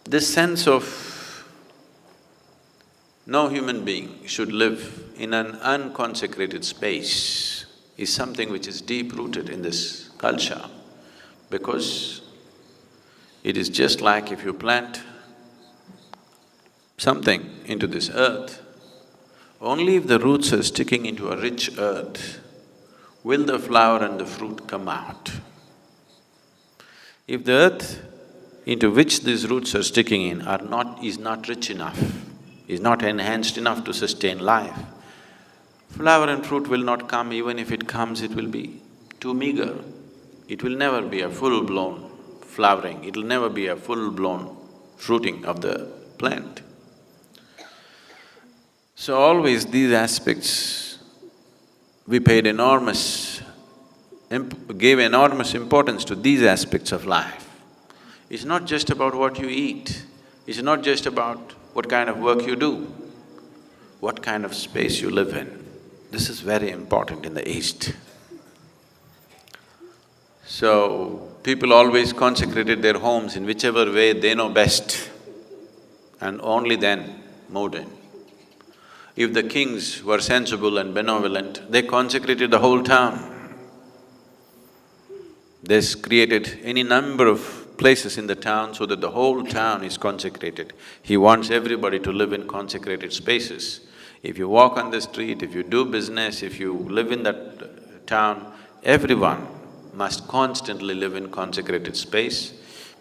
This sense of no human being should live in an unconsecrated space is something which is deep-rooted in this culture, because it is just like if you plant something into this earth, only if the roots are sticking into a rich earth will the flower and the fruit come out. If the earth into which these roots are sticking in is not rich enough, is not enhanced enough to sustain life, flower and fruit will not come. Even if it comes, it will be too meager. It will never be a full-blown flowering, it will never be a full-blown fruiting of the plant. So always these aspects, we gave enormous importance to these aspects of life. It's not just about what you eat, it's not just about what kind of work you do, what kind of space you live in. This is very important in the East. So, people always consecrated their homes in whichever way they know best, and only then moved in. If the kings were sensible and benevolent, they consecrated the whole town. They created any number of places in the town so that the whole town is consecrated. He wants everybody to live in consecrated spaces. If you walk on the street, if you do business, if you live in that town, everyone must constantly live in consecrated space,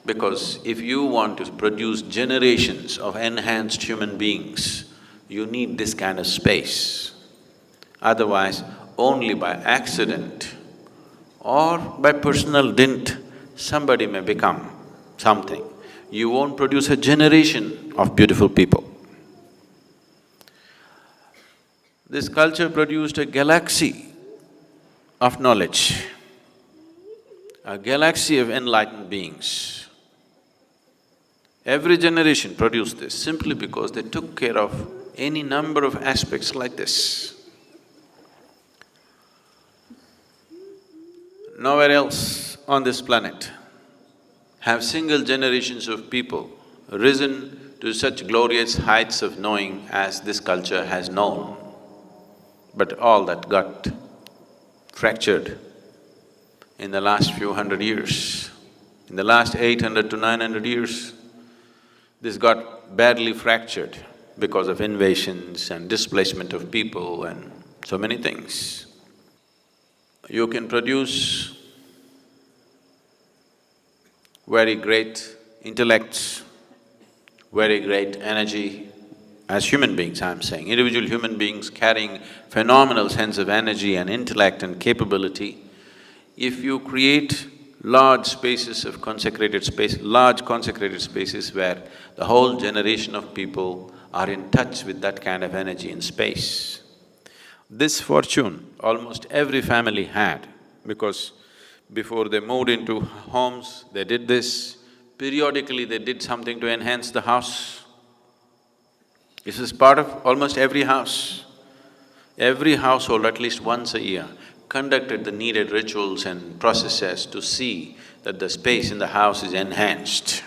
because if you want to produce generations of enhanced human beings, you need this kind of space. Otherwise, only by accident or by personal dint, somebody may become something. You won't produce a generation of beautiful people. This culture produced a galaxy of knowledge, a galaxy of enlightened beings. Every generation produced this simply because they took care of any number of aspects like this. Nowhere else on this planet have single generations of people risen to such glorious heights of knowing as this culture has known. But all that got fractured in the last few hundred years. In the last 800 to 900 years, this got badly fractured because of invasions and displacement of people and so many things. You can produce very great intellects, very great energy as human beings, I'm saying, individual human beings carrying phenomenal sense of energy and intellect and capability. If you create large spaces of consecrated space, large consecrated spaces where the whole generation of people are in touch with that kind of energy and space. This fortune almost every family had, because before they moved into homes, they did this. Periodically, they did something to enhance the house. This is part of almost every house. Every household, at least once a year, conducted the needed rituals and processes to see that the space in the house is enhanced.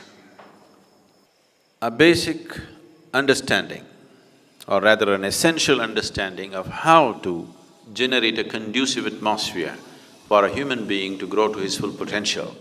A basic understanding, or rather an essential understanding of how to generate a conducive atmosphere for a human being to grow to his full potential